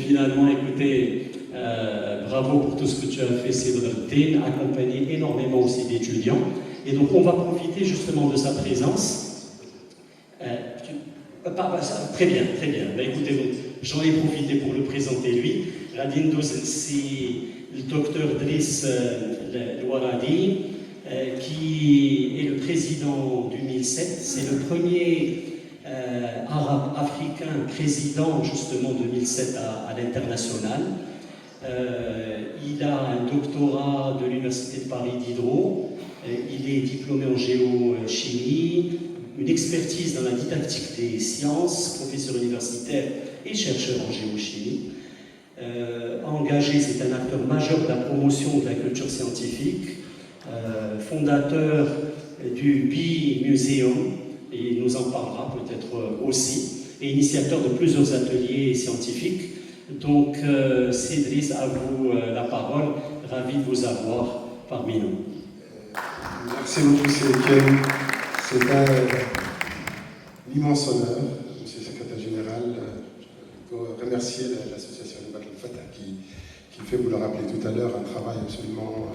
finalement, écoutez, bravo pour tout ce que tu as fait, Sidruddin, accompagné énormément aussi d'étudiants. Et donc, on va profiter justement de sa présence. Très bien, très bien. Ben, écoutez, j'en ai profité pour le présenter lui. Radindos, c'est le docteur Driss Louaradi, qui est le président du 1007. C'est le premier arabe africain président justement de 1007 à l'international. Il a un doctorat de l'Université de Paris Diderot. Il est diplômé en géochimie, une expertise dans la didactique des sciences, professeur universitaire et chercheur en géochimie. Engagé, c'est un acteur majeur de la promotion de la culture scientifique, fondateur du Bee Museum, et il nous en parlera peut-être aussi, et initiateur de plusieurs ateliers scientifiques. Donc, Cédric, à vous la parole. Ravi de vous avoir parmi nous. Merci beaucoup, Sédikiem. C'est un immense honneur, Monsieur le secrétaire général. Je dois remercier l'association Al Fatah qui fait, vous le rappelez tout à l'heure, un travail absolument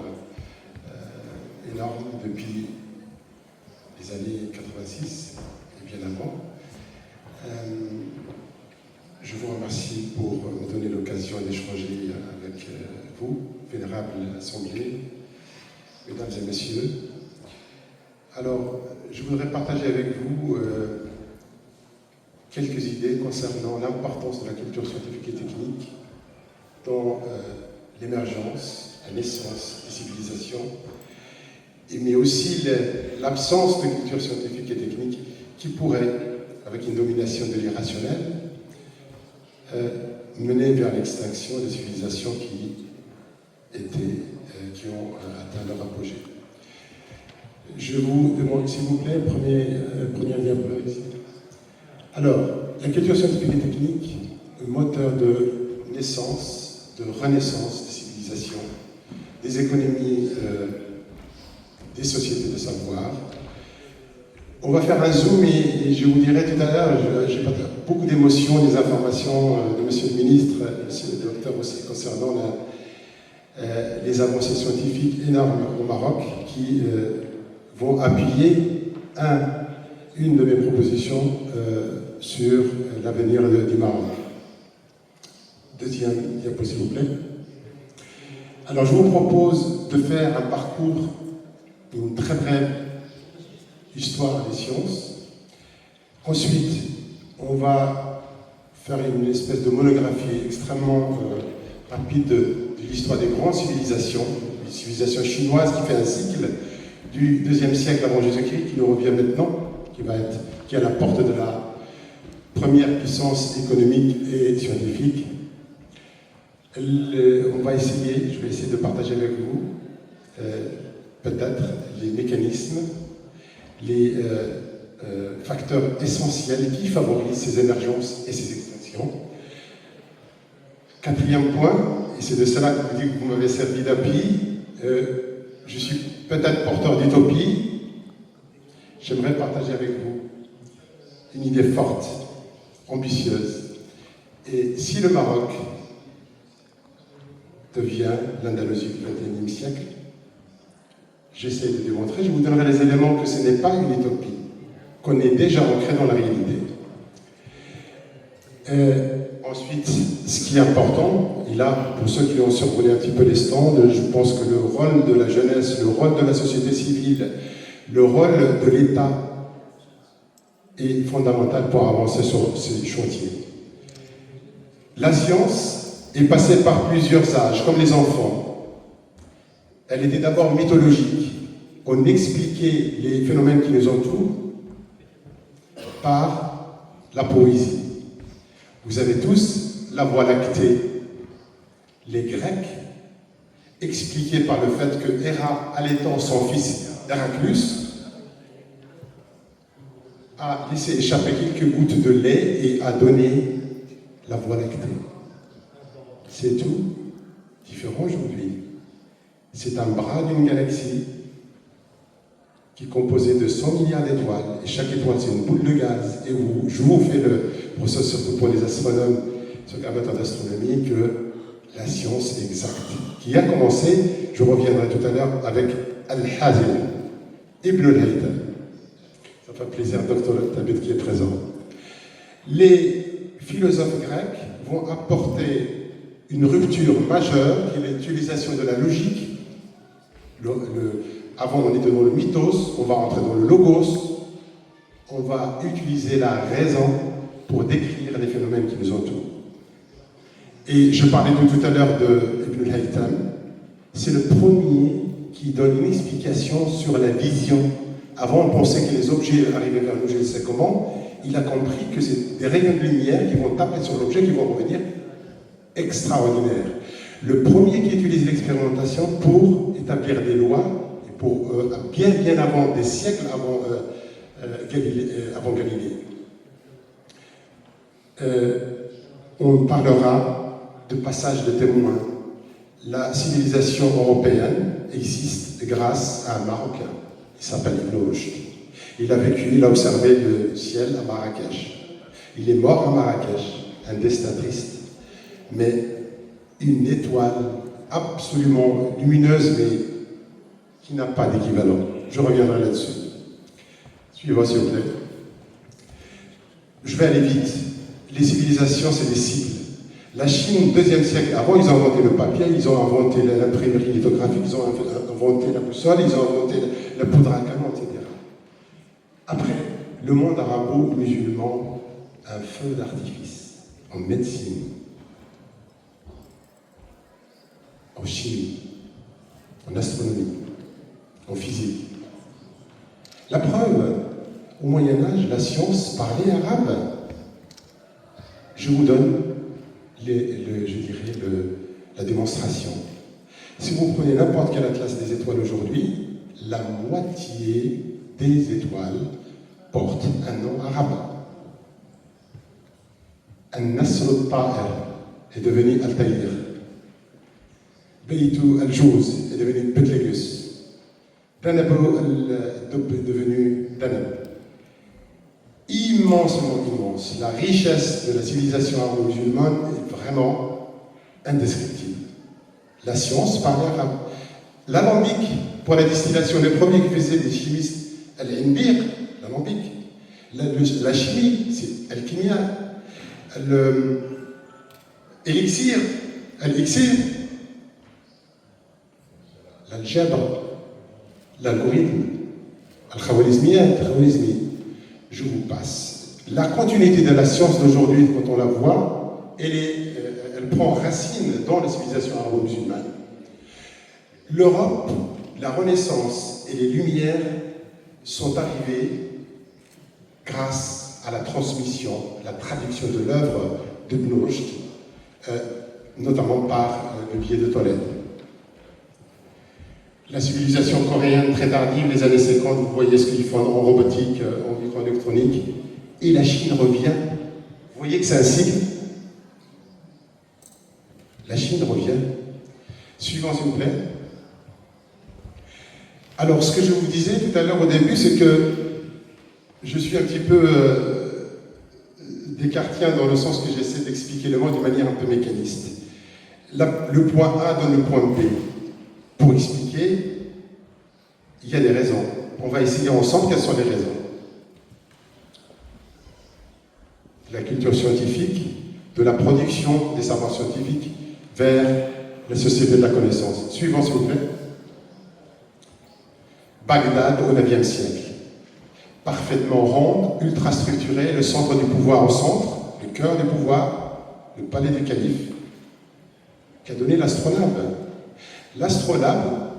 énorme depuis les années 86 et bien avant. Je vous remercie pour me donner l'occasion d'échanger avec vous, vénérable Assemblée, mesdames et messieurs. Alors, je voudrais partager avec vous quelques idées concernant l'importance de la culture scientifique et technique dans l'émergence, la naissance des civilisations, mais aussi l'absence de culture scientifique et technique qui pourrait, avec une domination de l'irrationnel, mener vers l'extinction des civilisations qui ont atteint leur apogée. Je vous demande, s'il vous plaît, première diapositive. Alors, la culture scientifique et technique, moteur de naissance, de renaissance des civilisations, des économies, des sociétés de savoir. On va faire un zoom et je vous dirai tout à l'heure, j'ai beaucoup d'émotions, des informations de Monsieur le Ministre, Monsieur le Docteur aussi, concernant les avancées scientifiques énormes au Maroc qui vont appuyer une de mes propositions sur l'avenir du Maroc. Deuxième diapo, s'il vous plaît. Alors, je vous propose de faire un parcours, une très brève histoire des sciences. Ensuite, on va faire une espèce de monographie extrêmement rapide de l'histoire des grandes civilisations, les civilisations chinoises qui fait un cycle du IIe siècle avant Jésus-Christ, qui nous revient maintenant, qui est à la porte de la première puissance économique et scientifique. Je vais essayer de partager avec vous peut-être les mécanismes, les facteurs essentiels qui favorisent ces émergences et ces extinctions. Quatrième point, et c'est de cela que vous dites que vous m'avez servi d'appui, je suis peut-être porteur d'utopie. J'aimerais partager avec vous une idée forte, ambitieuse. Et si le Maroc devient l'Andalousie du XXIe siècle, j'essaie de démontrer, je vous donnerai les éléments que ce n'est pas une utopie, qu'on est déjà ancré dans la réalité. Ensuite, ce qui est important, et là, pour ceux qui ont survolé un petit peu les stands, je pense que le rôle de la jeunesse, le rôle de la société civile, le rôle de l'État est fondamental pour avancer sur ces chantiers. La science est passée par plusieurs âges, comme les enfants. Elle était d'abord mythologique. On expliquait les phénomènes qui nous entourent par la poésie. Vous avez tous la Voie lactée. Les Grecs expliquaient par le fait que Héra, allaitant son fils Héraclus, a laissé échapper quelques gouttes de lait et a donné la Voie lactée. C'est tout différent aujourd'hui. C'est un bras d'une galaxie qui est composé de 100 milliards d'étoiles, et chaque étoile c'est une boule de gaz, et je vous fais le processus surtout pour les astronomes, ce amateur d'astronomie, que la science exacte, qui a commencé, je reviendrai tout à l'heure, avec Al-Hazim, Ibn al-Haytham. Ça fait plaisir, docteur Tabit qui est présent. Les philosophes grecs vont apporter une rupture majeure, qui est l'utilisation de la logique. Avant, on était dans le mythos, on va rentrer dans le logos, on va utiliser la raison pour décrire les phénomènes qui nous entourent. Et je parlais tout à l'heure de Ibn al-Haytham, c'est le premier qui donne une explication sur la vision. Avant, on pensait que les objets arrivaient vers nous, je ne sais comment. Il a compris que c'est des rayons de lumière qui vont taper sur l'objet, qui vont revenir extraordinaires. Le premier qui utilise l'expérimentation pour établir des lois, et pour, bien avant, des siècles avant Galilée. On parlera de passage de témoins. La civilisation européenne existe grâce à un Marocain. Il s'appelle Ibn Rushd. Il a vécu, il a observé le ciel à Marrakech. Il est mort à Marrakech, un destin triste, mais une étoile absolument lumineuse, mais qui n'a pas d'équivalent. Je reviendrai là-dessus. Suivez-moi, s'il vous plaît. Je vais aller vite. Les civilisations, c'est des cycles. La Chine, 2e siècle avant, ils ont inventé le papier, ils ont inventé l'imprimerie lithographique, ils ont inventé la boussole, ils ont inventé la poudre à canon, etc. Après, le monde arabo-musulman, un feu d'artifice en médecine, en chimie, en astronomie, en physique. La preuve, au Moyen-Âge, la science parlait arabe. Je vous donne la démonstration. Si vous prenez n'importe quel atlas des étoiles aujourd'hui, la moitié des étoiles portent un nom arabe. An-Nasr al-Ta'ir est devenu Altaïr. Beitou al-Jouz est devenu Betelgeuse. Danabo al-Dub est devenu Danab. Immensement immense. La richesse de la civilisation arabo-musulmane est vraiment indescriptible. La science parlait arabe. L'alambic, pour la distillation, le premier qui faisait des chimistes, al-Imbir, l'alambic. La chimie, c'est al-Kimia. L'élixir, al-Ixir. L'algèbre, l'algorithme, al-Khawalizmiyat, al-Khawalizmi. Je vous passe. La continuité de la science d'aujourd'hui, quand on la voit, elle prend racine dans la civilisation arabo-musulmane. L'Europe, la Renaissance et les Lumières sont arrivées grâce à la transmission, la traduction de l'œuvre d'Ibn Rushd, notamment par le biais de Tolède. La civilisation coréenne très tardive, les années 50, vous voyez ce qu'ils font en robotique, en microélectronique, et la Chine revient. Vous voyez que c'est un cycle. La Chine revient. Suivant, s'il vous plaît. Alors, ce que je vous disais tout à l'heure au début, c'est que je suis un petit peu descartien dans le sens que j'essaie d'expliquer le monde de manière un peu mécaniste. Le point A donne le point B. Pour expliquer, il y a des raisons. On va essayer ensemble quelles sont les raisons. La culture scientifique, de la production des savoirs scientifiques vers la société de la connaissance. Suivant, s'il vous plaît. Bagdad au IXe siècle. Parfaitement ronde, ultra structurée, le centre du pouvoir au centre, le cœur du pouvoir, le palais du calife, qu'a donné l'astronabe. L'astronabe,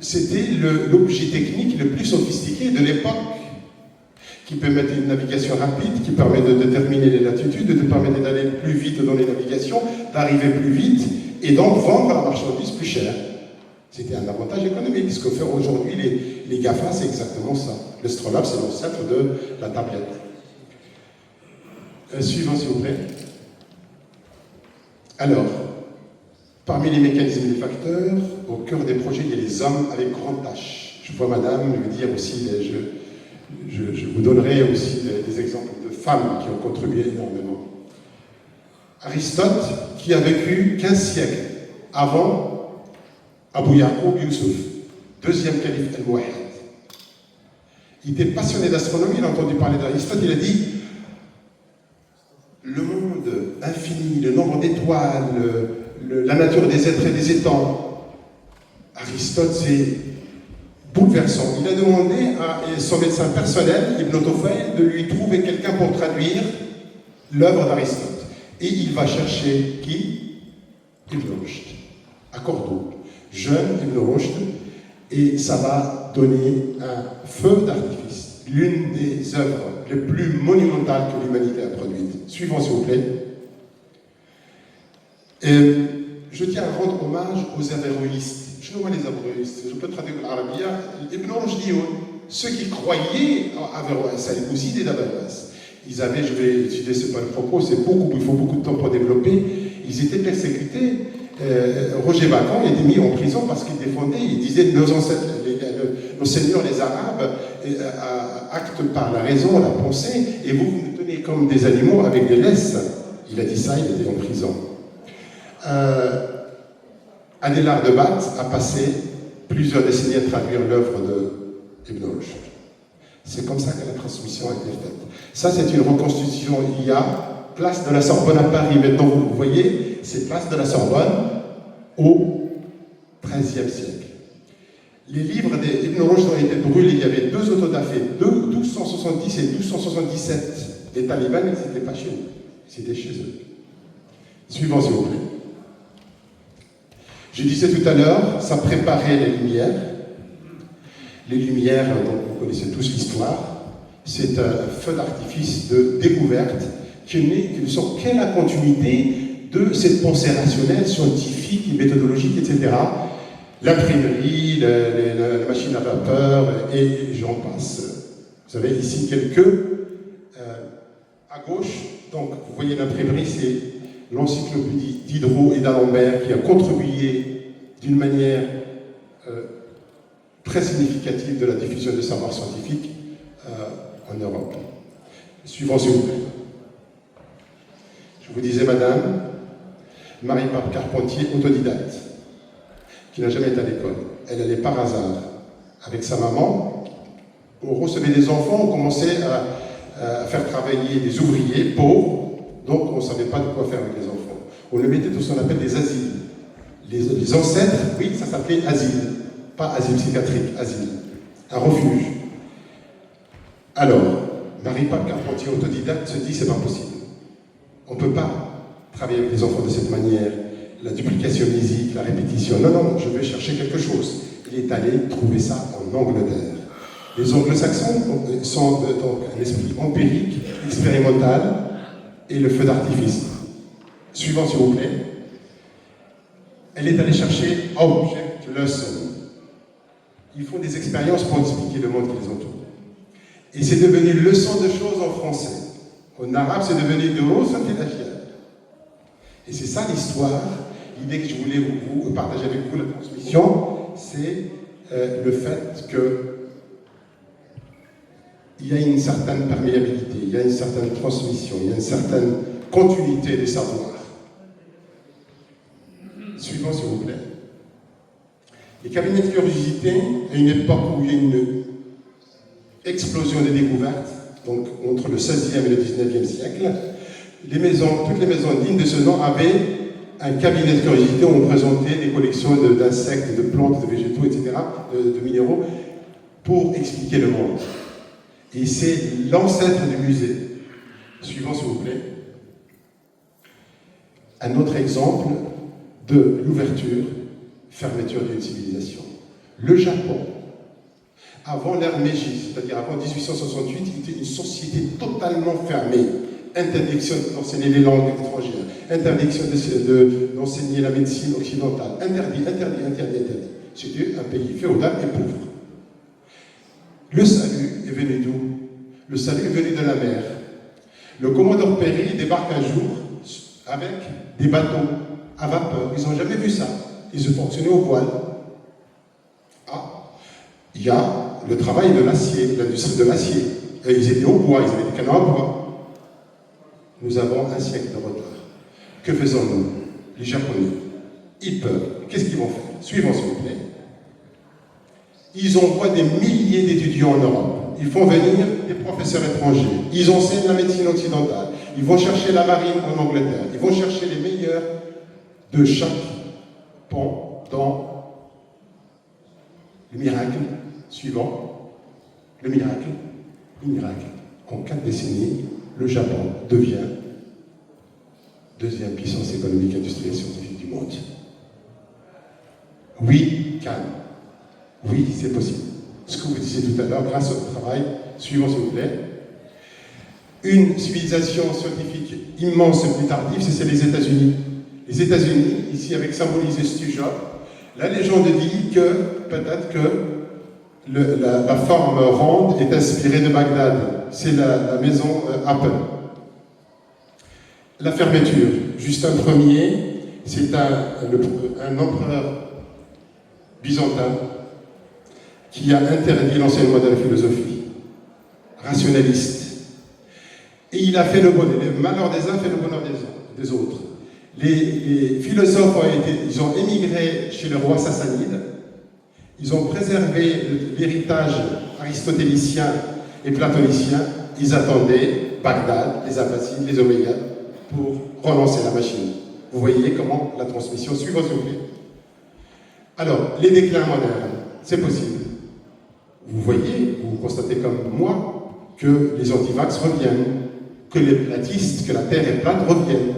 c'était l'objet technique le plus sophistiqué de l'époque, qui permettait une navigation rapide, qui permet de déterminer les latitudes, de permettre d'aller plus vite dans les navigations, d'arriver plus vite, et donc vendre la marchandise plus cher. C'était un avantage économique. Ce que font aujourd'hui les GAFA, c'est exactement ça. L'astronabe, c'est l'ancêtre de la tablette. Suivant, s'il vous plaît. Alors, parmi les mécanismes et les facteurs, au cœur des projets, il y a les hommes avec grande tâche. Je vois madame lui dire aussi, je vous donnerai aussi des exemples de femmes qui ont contribué énormément. Aristote, qui a vécu 15 siècles avant Abu Yaqub Yusuf, deuxième calife al-Muwahhid. Il était passionné d'astronomie, il a entendu parler d'Aristote, il a dit le monde infini, le nombre d'étoiles, la nature des êtres et des étangs. Aristote, c'est bouleversant. Il a demandé à son médecin personnel, Ibn Tufayl, de lui trouver quelqu'un pour traduire l'œuvre d'Aristote. Et il va chercher qui? Ibn Rushd, à Cordoue. Jeune Ibn Rushd, et ça va donner un feu d'artifice, l'une des œuvres les plus monumentales que l'humanité a produites. Suivons, s'il vous plaît. Et je tiens à rendre hommage aux avéroïstes. Je ne vois les avéroïstes, je peux traduire l'arabia. Ibn Rushd dit, ceux qui croyaient à Averroès, ça les aussi des Averroès. Ils avaient, je vais étudier, c'est pas le propos, c'est beaucoup, il faut beaucoup de temps pour développer. Ils étaient persécutés. Roger Bacon était mis en prison parce qu'il défendait, il disait nos ancêtres, nos seigneurs, les Arabes, actent par la raison, la pensée, et vous nous tenez comme des animaux avec des laisses. Il a dit ça, il était en prison. Adélard de Bath a passé plusieurs décennies à traduire l'œuvre de Ibn Rushd. C'est comme ça que la transmission a été faite. Ça, c'est une reconstitution. Il y a place de la Sorbonne à Paris. Maintenant, vous voyez, c'est place de la Sorbonne au XIIIe siècle. Les livres d'Ibn Rushd ont été brûlés. Il y avait deux autodafés, 1270 et 1277. Les talibans, ils n'étaient pas chez nous, c'était chez eux. Suivant, s'il vous plaît. Je disais tout à l'heure, ça préparait les Lumières. Les Lumières, donc vous connaissez tous l'histoire, c'est un feu d'artifice de découverte qui ne sont qu'à la continuité de cette pensée rationnelle, scientifique, méthodologique, etc. L'imprimerie, la machine à vapeur, et j'en passe. Vous avez ici quelques à gauche. Donc, vous voyez l'imprimerie, c'est l'encyclopédie Diderot et d'Alembert qui a contribué d'une manière très significative de la diffusion de savoir scientifique en Europe. Suivant, s'il vous plaît. Je vous disais, madame, Marie-Pape Carpentier, autodidacte, qui n'a jamais été à l'école. Elle allait par hasard avec sa maman. On recevait des enfants, on commençait à faire travailler des ouvriers pauvres, donc on ne savait pas de quoi faire avec les enfants. On le mettait dans ce qu'on appelle des asiles. Les ancêtres, oui, ça s'appelait asile. Pas asile psychiatrique, asile. Un refuge. Alors, Marie-Pape Carpentier, autodidacte, se dit c'est pas possible. On ne peut pas travailler avec les enfants de cette manière. La duplication physique, la répétition. Non, non, je vais chercher quelque chose. Il est allé trouver ça en Angleterre. Les anglo-saxons sont donc un esprit empirique, expérimental, et le feu d'artifice. Suivant, s'il vous plaît. Elle est allée chercher object lesson. Ils font des expériences pour expliquer le monde qui les entoure. Et c'est devenu leçon de choses en français. En arabe, c'est devenu durus intelligent. Et c'est ça l'histoire. L'idée que je voulais vous partager avec vous, la transmission, c'est le fait que il y a une certaine perméabilité, il y a une certaine transmission, il y a une certaine continuité des savoirs. Suivant, s'il vous plaît. Les cabinets de curiosité, à une époque où il y a une explosion des découvertes, donc entre le XVIe et le XIXe siècle, toutes les maisons dignes de ce nom avaient un cabinet de curiosité où on présentait des collections d'insectes, de plantes, de végétaux, etc., de minéraux, pour expliquer le monde. Et c'est l'ancêtre du musée. Suivant, s'il vous plaît. Un autre exemple de l'ouverture, fermeture d'une civilisation. Le Japon, avant l'ère Meiji, c'est-à-dire avant 1868, était une société totalement fermée. Interdiction d'enseigner les langues étrangères, interdiction d'enseigner la médecine occidentale. Interdit. C'était un pays féodal et pauvre. Le salut est venu d'où? Le salut est venu de la mer. Le commodore Perry débarque un jour avec des bateaux à vapeur. Ils n'ont jamais vu ça. Ils se fonctionnaient au voile. Ah, il y a le travail de l'acier, l'industrie de l'acier. Ils étaient au bois, ils avaient des canons à bois. Nous avons un siècle de retard. Que faisons-nous, les Japonais? Ils peuvent. Qu'est-ce qu'ils vont faire? Suivons, s'il vous plaît. Ils envoient des milliers d'étudiants en Europe. Ils font venir des professeurs étrangers. Ils enseignent la médecine occidentale. Ils vont chercher la marine en Angleterre. Ils vont chercher les meilleurs de chaque pan dans le miracle suivant. Le miracle. En 4 décennies, le Japon devient deuxième puissance économique, industrielle et scientifique du monde. Oui, calme. Oui, c'est possible. Ce que vous disiez tout à l'heure, grâce au travail suivant, s'il vous plaît. Une civilisation scientifique immense et plus tardive, c'est les États-Unis. Les États-Unis, ici avec symbolisé Steve Jobs, la légende dit que peut-être que la forme ronde est inspirée de Bagdad. C'est la maison Apple. La fermeture. Justin Ier, c'est un empereur byzantin qui a interdit l'enseignement de la philosophie, rationaliste. Et il a fait le bonheur. Le malheur des uns fait le bonheur des autres. Les philosophes ils ont émigré chez le roi sassanide. Ils ont préservé l'héritage aristotélicien et platonicien. Ils attendaient Bagdad, les Abbassides, les Omeyyades pour relancer la machine. Vous voyez comment la transmission suit vos ouvriers. Alors, les déclins modernes, c'est possible. Vous voyez, vous constatez comme moi, que les antivax reviennent, que les platistes, que la Terre est plate reviennent.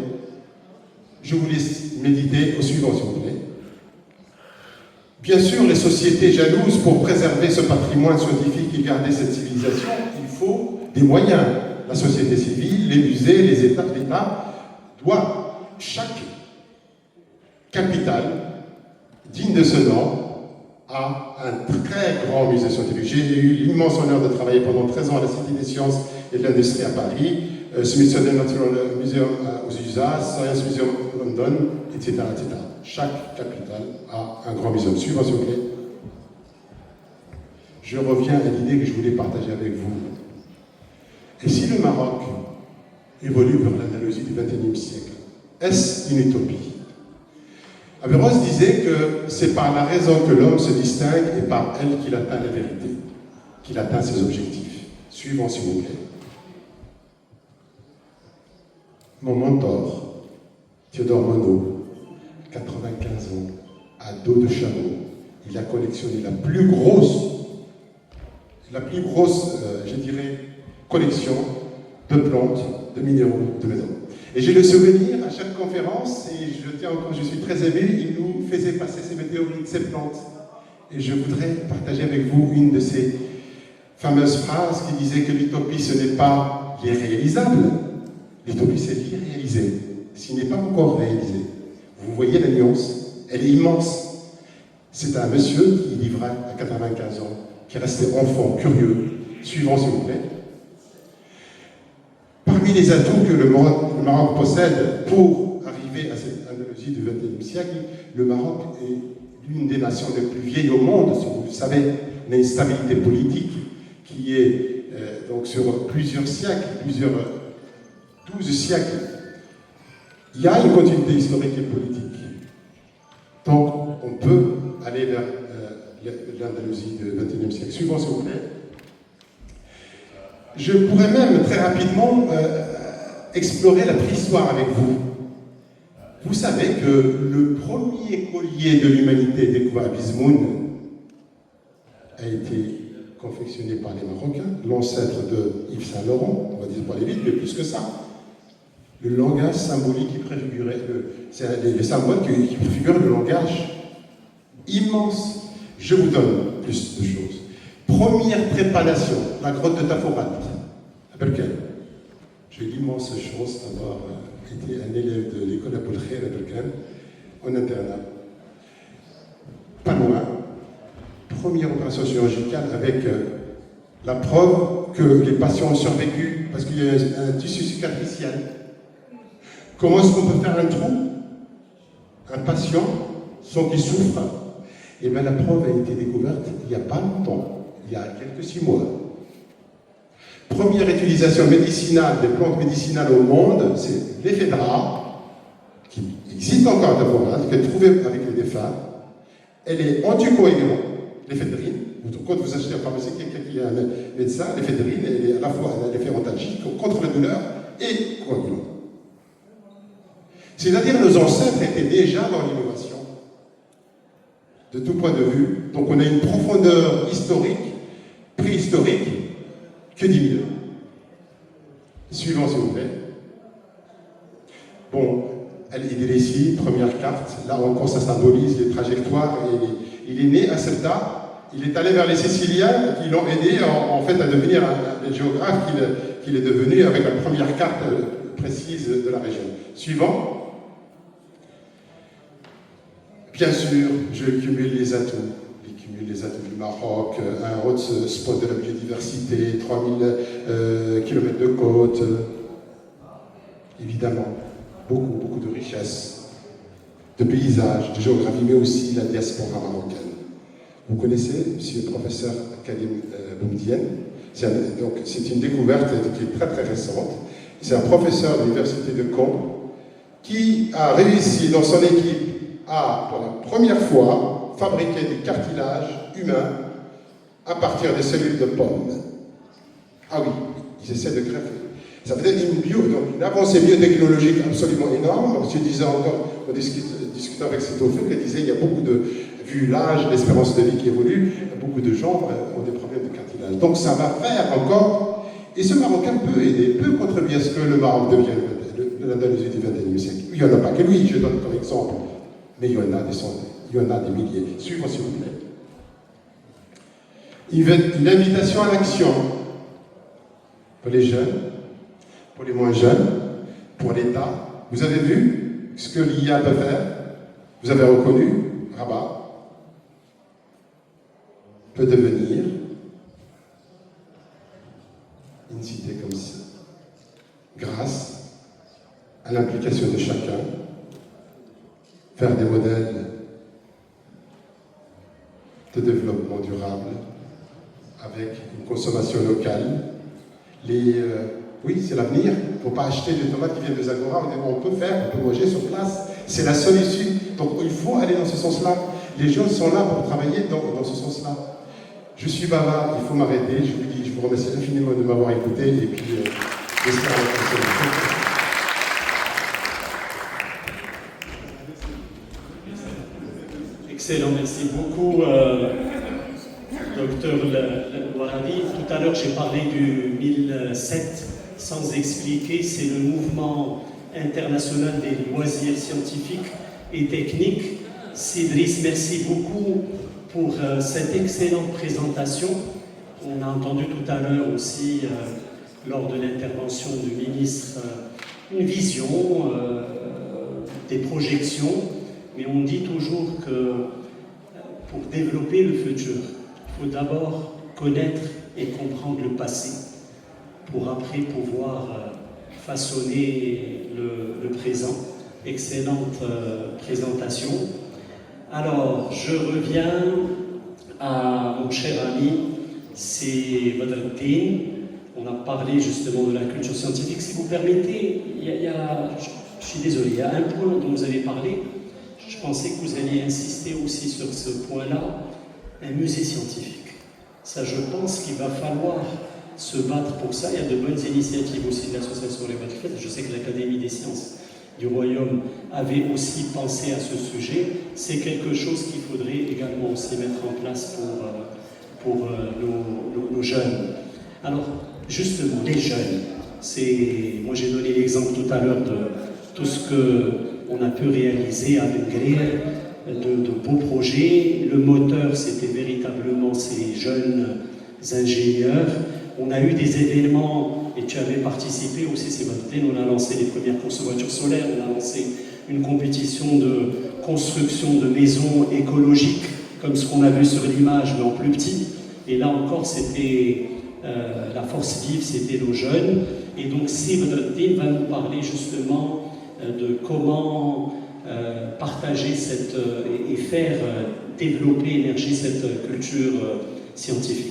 Je vous laisse méditer au suivant, s'il vous plaît. Bien sûr, les sociétés jalouses, pour préserver ce patrimoine scientifique et garder cette civilisation, il faut des moyens. La société civile, les musées, les États, l'État doit, chaque capitale digne de ce nom, a un très grand musée scientifique. J'ai eu l'immense honneur de travailler pendant 13 ans à la Cité des Sciences et de l'Industrie à Paris, Smithsonian Natural Museum aux USA, Science Museum London, etc., etc. Chaque capitale a un grand musée. Suivant, s'il vous plaît. Je reviens à l'idée que je voulais partager avec vous. Et si le Maroc évolue vers l'Andalousie du XXIe siècle, est-ce une utopie? Averroès disait que c'est par la raison que l'homme se distingue et par elle qu'il atteint la vérité, qu'il atteint ses objectifs. Suivant, s'il vous plaît. Mon mentor, Théodore Monod, 95 ans, à dos de chameau, il a collectionné la plus grosse, je dirais, collection de plantes, de minéraux, de maisons. Et j'ai le souvenir, à chaque conférence, et je suis très ému, il nous faisait passer ces météorites, ces plantes. Et je voudrais partager avec vous une de ces fameuses phrases qui disait que l'utopie, ce n'est pas l'irréalisable. L'utopie, c'est l'irréalisé, s'il n'est pas encore réalisé. Vous voyez la nuance, elle est immense. C'est un monsieur qui livra à 95 ans, qui restait enfant, curieux. Suivant, s'il vous plaît. Parmi les atouts que le Maroc possède pour arriver à cette Andalousie du XXIe siècle, le Maroc est l'une des nations les plus vieilles au monde. Si vous le savez, on a une stabilité politique qui est donc sur plusieurs siècles, 12 siècles. Il y a une continuité historique et politique. Donc, on peut aller vers l'Andalousie du XXIe siècle. Suivant, s'il vous plaît. Je pourrais même très rapidement explorer la préhistoire avec vous. Vous savez que le premier collier de l'humanité découvert à Bizmoun a été confectionné par les Marocains, l'ancêtre de Yves Saint-Laurent, on va dire pour aller vite, mais plus que ça. Le langage symbolique qui préfigurait, c'est les symboles qui préfigurent le langage immense. Je vous donne plus de choses. Première préparation, la grotte de Taforat, à Berkane. J'ai l'immense chance d'avoir été un élève de l'école Apolkhir à Berkane, en internat. Pas loin, première opération chirurgicale avec la preuve que les patients ont survécu parce qu'il y a un tissu cicatriciel. Comment est-ce qu'on peut faire un trou? Un patient sans qu'il souffre? Eh bien, la preuve a été découverte il n'y a pas longtemps, il y a quelques 6 mois. Première utilisation médicinale des plantes médicinales au monde, c'est l'éphédra, qui existe encore de forage, qui est trouvée avec les défunts. Elle est anticoagulante, l'éphédrine. Quand vous achetez en pharmacie, quelqu'un qui est un médecin, l'éphédrine, elle est à la fois un effet antalgique contre la douleur et coagulant. C'est-à-dire nos ancêtres étaient déjà dans l'innovation, de tout point de vue. Donc on a une profondeur historique, préhistorique, que dis-je. Suivant, s'il vous plaît. Bon, il est ici, première carte. Là encore, ça symbolise les trajectoires. Il est né à Ceuta. Il est allé vers les Siciliens qui l'ont aidé en fait à devenir un géographe qu'il est devenu avec la première carte précise de la région. Suivant. Bien sûr, je cumule les atouts. Je cumule les atouts du Maroc, un hotspot de la biodiversité, 3000 km de côte. Évidemment, beaucoup de richesses, de paysages, de géographie, mais aussi la diaspora marocaine. Vous connaissez monsieur le professeur Karim Boumdienne. C'est une découverte qui est très récente. C'est un professeur de l'université de Caen qui a réussi dans son équipe à, pour la première fois, fabriquer du cartilage humain à partir des cellules de pommes. Ah oui, ils essaient de greffer. Ça veut dire une avancée biotechnologique absolument énorme. Je disais encore, en discutant avec Setoufou, elle disait qu'il y a beaucoup de, vu l'âge, l'espérance de vie qui évolue, beaucoup de gens ont des problèmes de cartilage. Donc ça va faire encore, et ce Marocain peut aider, peut contribuer à ce que le Maroc devienne l'Andalousie du XXIe siècle. Il n'y en a pas que lui, je donne comme exemple, mais il y en a des centaines, il y en a des milliers. Suivons s'il vous plaît. L'invitation à l'action pour les jeunes, pour les moins jeunes, pour l'État. Vous avez vu ce que l'IA peut faire? Vous avez reconnu Rabat peut devenir une cité comme ça, grâce à l'implication de chacun, faire des modèles de développement durable avec une consommation locale. Oui, c'est l'avenir. Il ne faut pas acheter des tomates qui viennent de Zagora. On peut manger sur place. C'est la seule issue. Donc il faut aller dans ce sens-là. Les gens sont là pour travailler dans ce sens-là. Je suis bavard, il faut m'arrêter. Je vous remercie infiniment de m'avoir écouté et puis j'espère à la prochaine. Excellent, merci beaucoup, docteur Louaradi. Tout à l'heure, j'ai parlé du 1007 sans expliquer. C'est le mouvement international des loisirs scientifiques et techniques. Cédric, merci beaucoup pour cette excellente présentation. On a entendu tout à l'heure aussi, lors de l'intervention du ministre, une vision, des projections, mais on dit toujours que pour développer le futur, il faut d'abord connaître et comprendre le passé, pour après pouvoir façonner le présent. Excellente présentation. Alors, je reviens à mon cher ami, c'est Badruddin. On a parlé justement de la culture scientifique. Si vous permettez, je suis désolé, il y a un point dont vous avez parlé. Je pensais que vous alliez insister aussi sur ce point-là, un musée scientifique. Ça, je pense qu'il va falloir se battre pour ça. Il y a de bonnes initiatives aussi de l'association Les Batrifaites. Je sais que l'Académie des sciences du Royaume avait aussi pensé à ce sujet. C'est quelque chose qu'il faudrait également aussi mettre en place pour nos jeunes. Alors, justement, les jeunes, moi j'ai donné l'exemple tout à l'heure de tout ce qu'on a pu réaliser avec Greer, de beaux projets. Le moteur, c'était véritablement ces jeunes ingénieurs. On a eu des événements, et tu avais participé aussi, Sébastien, on a lancé les premières courses voitures solaires, on a lancé une compétition de construction de maisons écologiques, comme ce qu'on a vu sur l'image, mais en plus petit. Et là encore, c'était la force vive, c'était nos jeunes. Et donc, Sébastien va nous parler justement de comment partager et faire développer, émerger cette culture scientifique.